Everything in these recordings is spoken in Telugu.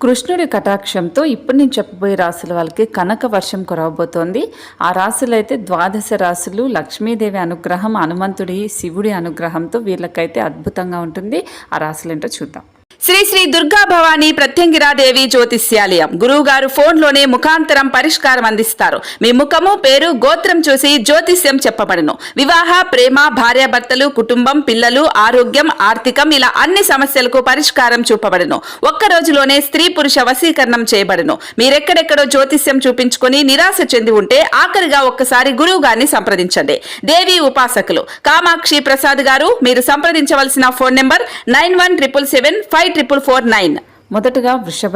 కృష్ణుడి కటాక్షంతో ఇప్పుడు నేను చెప్పబోయే రాశుల వాళ్ళకి కనక వర్షం కురవబోతోంది. ఆ రాశులైతే ద్వాదశ రాశులు. లక్ష్మీదేవి అనుగ్రహం, హనుమంతుడి, శివుడి అనుగ్రహంతో వీళ్ళకైతే అద్భుతంగా ఉంటుంది. ఆ రాశులేంటో చూద్దాం. శ్రీ శ్రీ దుర్గా భవానీ ప్రత్యంగిరాదేవి జ్యోతిష్యాలయం. గురువు గారు ఫోన్లోనే ముఖాంతరం పరిష్కారం అందిస్తారు. మీ ముఖము, పేరు, గోత్రం చూసి జ్యోతిష్యం చెప్పబడును. వివాహ, ప్రేమ, భార్యాభర్తలు, కుటుంబం, పిల్లలు, ఆరోగ్యం, ఆర్థికం ఇలా అన్ని సమస్యలకు పరిష్కారం చూపబడును. ఒక్క రోజులోనే స్త్రీ పురుష వశీకరణం చేయబడును. మీరెక్కడెక్కడో జ్యోతిష్యం చూపించుకొని నిరాశ చెంది ఉంటే ఆఖరిగా ఒక్కసారి గురువు గారిని సంప్రదించండి. దేవి ఉపాసకులు కామాక్షి ప్రసాద్ గారు. మీరు సంప్రదించవలసిన ఫోన్ నెంబర్ 9177754449. మొదటగా వృషభ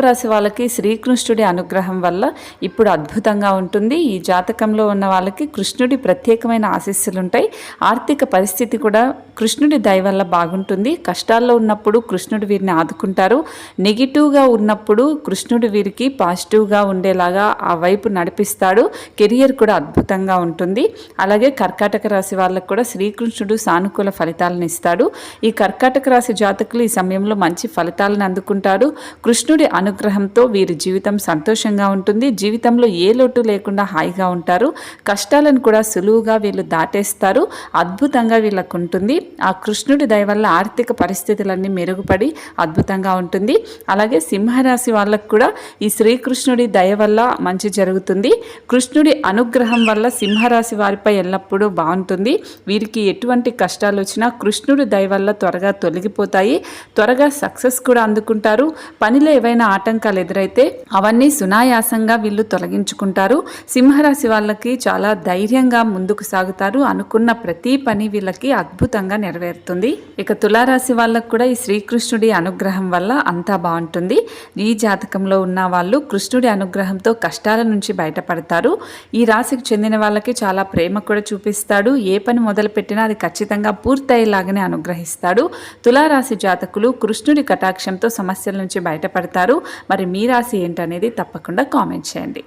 రాశి వాళ్ళకి శ్రీకృష్ణుడి అనుగ్రహం వల్ల ఇప్పుడు అద్భుతంగా ఉంటుంది. ఈ జాతకంలో ఉన్న వాళ్ళకి కృష్ణుడి ప్రత్యేకమైన ఆశీస్సులు ఉంటాయి. ఆర్థిక పరిస్థితి కూడా కృష్ణుడి దయ వల్ల బాగుంటుంది. కష్టాల్లో ఉన్నప్పుడు కృష్ణుడు వీరిని ఆదుకుంటారు. నెగిటివ్గా ఉన్నప్పుడు కృష్ణుడు వీరికి పాజిటివ్గా ఉండేలాగా ఆ వైపు నడిపిస్తాడు. కెరియర్ కూడా అద్భుతంగా ఉంటుంది. అలాగే కర్కాటక రాశి వాళ్ళకు కూడా శ్రీకృష్ణుడు సానుకూల ఫలితాలను ఇస్తాడు. ఈ కర్కాటక రాశి జాతకులు ఈ సమయంలో మంచి ఫలితాలను అందుకుంటారు. కృష్ణుడి అనుగ్రహంతో వీరి జీవితం సంతోషంగా ఉంటుంది. జీవితంలో ఏ లోటు లేకుండా హాయిగా ఉంటారు. కష్టాలను కూడా సులువుగా వీళ్ళు దాటేస్తారు. అద్భుతంగా వీళ్ళకు ఉంటుంది. ఆ కృష్ణుడి దయ వల్ల ఆర్థిక పరిస్థితులన్నీ మెరుగుపడి అద్భుతంగా ఉంటుంది. అలాగే సింహరాశి వాళ్ళకు కూడా ఈ శ్రీకృష్ణుడి దయ వల్ల మంచి జరుగుతుంది. కృష్ణుడి అనుగ్రహం వల్ల సింహరాశి వారిపై ఎల్లప్పుడూ బాగుంటుంది. వీరికి ఎటువంటి కష్టాలు వచ్చినా కృష్ణుడి దయ వల్ల త్వరగా తొలగిపోతాయి. త్వరగా సక్సెస్ కూడా అందుకుంటారు. పనిలో ఏవైనా ఆటంకాలు ఎదురైతే అవన్నీ సునాయాసంగా వీళ్ళు తొలగించుకుంటారు. సింహరాశి వాళ్ళకి చాలా ధైర్యంగా ముందుకు సాగుతారు. అనుకున్న ప్రతి పని వీళ్ళకి అద్భుతంగా నెరవేరుతుంది. ఇక తులారాశి వాళ్ళకు కూడా ఈ శ్రీకృష్ణుడి అనుగ్రహం వల్ల అంతా బాగుంటుంది. ఈ జాతకంలో ఉన్న వాళ్ళు కృష్ణుడి అనుగ్రహంతో కష్టాల నుంచి బయటపడతారు. ఈ రాశికి చెందిన వాళ్ళకి చాలా ప్రేమ కూడా చూపిస్తాడు. ఏ పని మొదలు పెట్టినా అది ఖచ్చితంగా పూర్తయ్యేలాగానే అనుగ్రహిస్తాడు. తులారాశి జాతకులు కృష్ణుడి కటాక్షంతో సమస్యల నుంచి బయటపడతారు. మరి మీ రాశి ఏంటనేది తప్పకుండా కామెంట్ చేయండి.